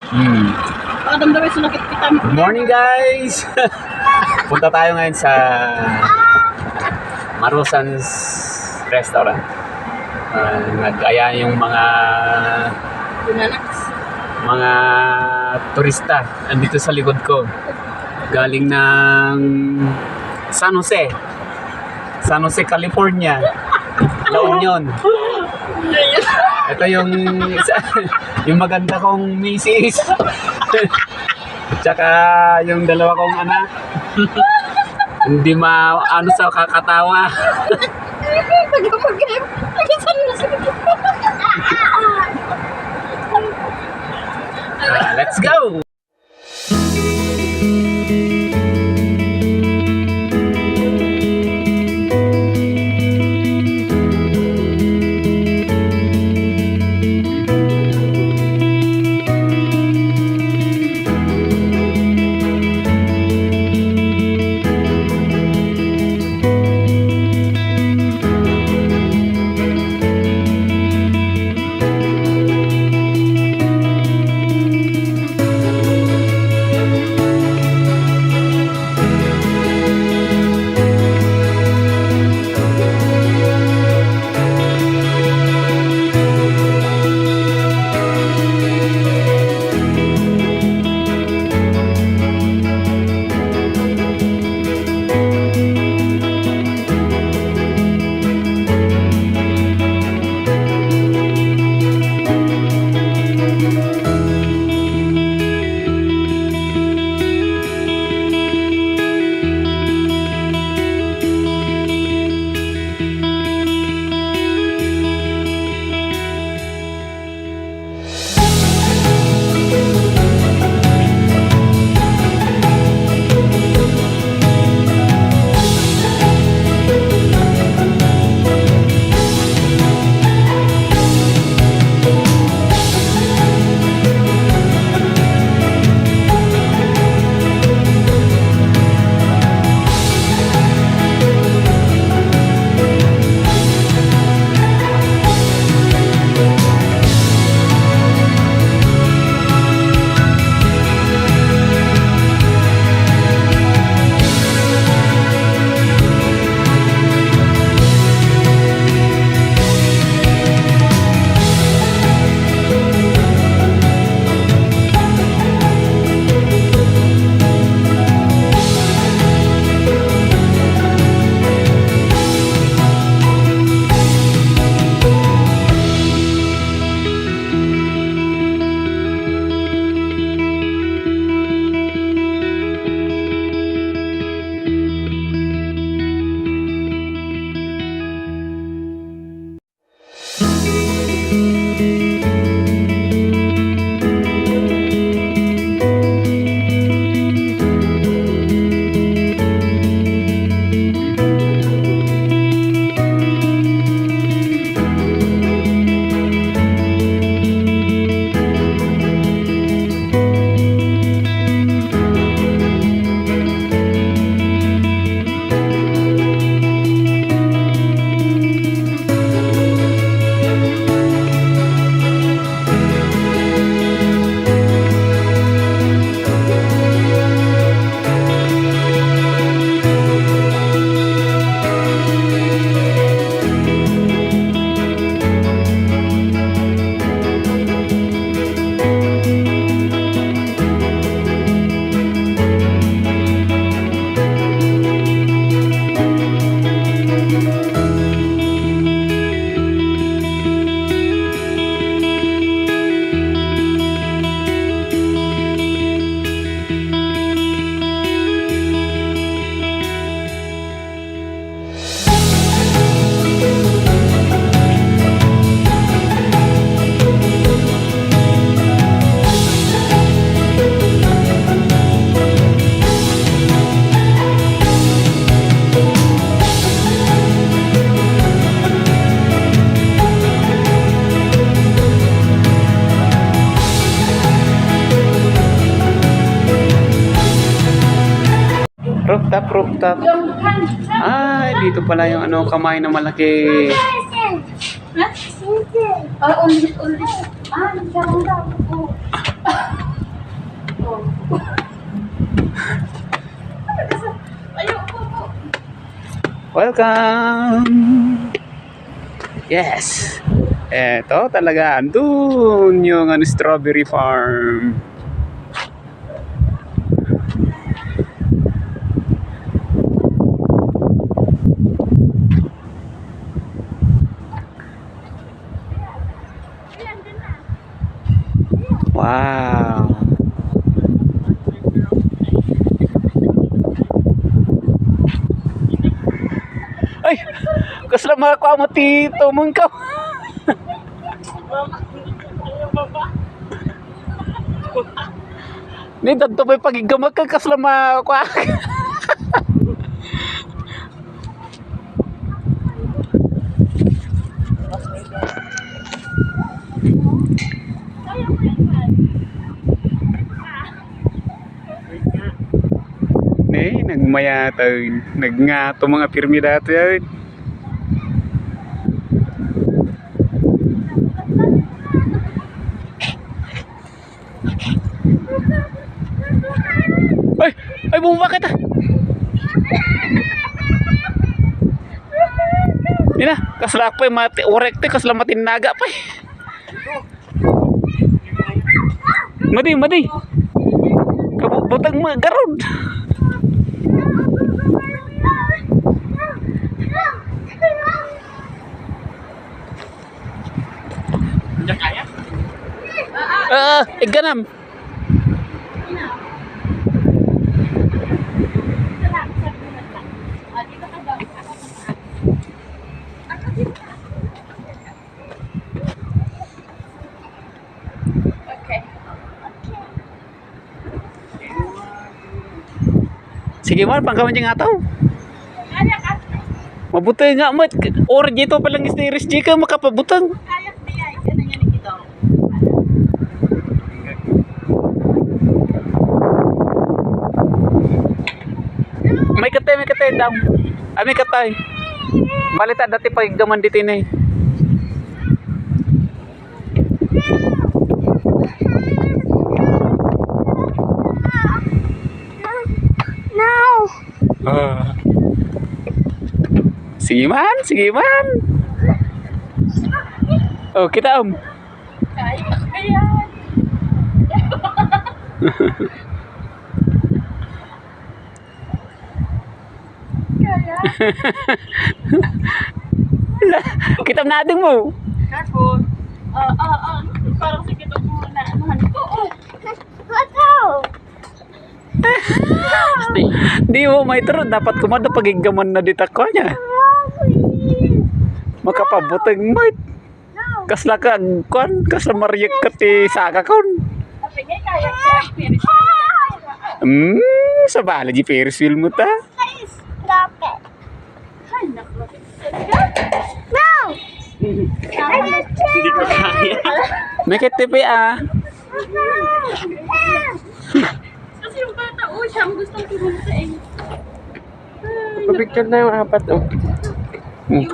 Hmm. Pakadamdamay sa nakit kita. Good morning, guys! Punta tayo ngayon sa Marusan's Restaurant. Nag-aya yung mga turista andito sa likod ko. Galing ng San Jose, California, La Union. Ito yung yung maganda kong misis. Tsaka yung dalawa kong anak. Hindi ano sa kakatawa. Let's go! Rooftop. Ay, dito pala yung kamay na malaki. Ulit. Welcome! Yes! Eto talaga, andun yung strawberry farm. Wow! Ay! Kasla mga kwa mo tito mong ka. Ni dadto may pagigamag ka kasla mga kwa. Nagmayatan, nagngato mga pirmi dati yun. Ay! Ay, bumaba kita! Yan na, kasla pa yung orekte, kasla matinaga pa eh. Madi! Kabutang mga garod. Ganam. Sige man, pangkaman niya nga tao. Mabutay nga mat. Or dito palang istiris jika makapabutang. May katay daw. May katay. Balita dati paggaman dito na eh. Sige man. Oh, kita Kaya. Kita natin mo. Careful. Parang sige to muna. Anuhan ko. Di mo may turo. Dapat kumada pagigaman na ditakwa niya. Makapabutang mo. Kasla ka kon. Kasla mariyak ka ti saka kon. Sa bala di Ferris wheel mo ta. No! Hindi ko kaya. May katipi Kasi yung bata, siyang gustong pumunta eh. Picture na yung apat, oh. Yung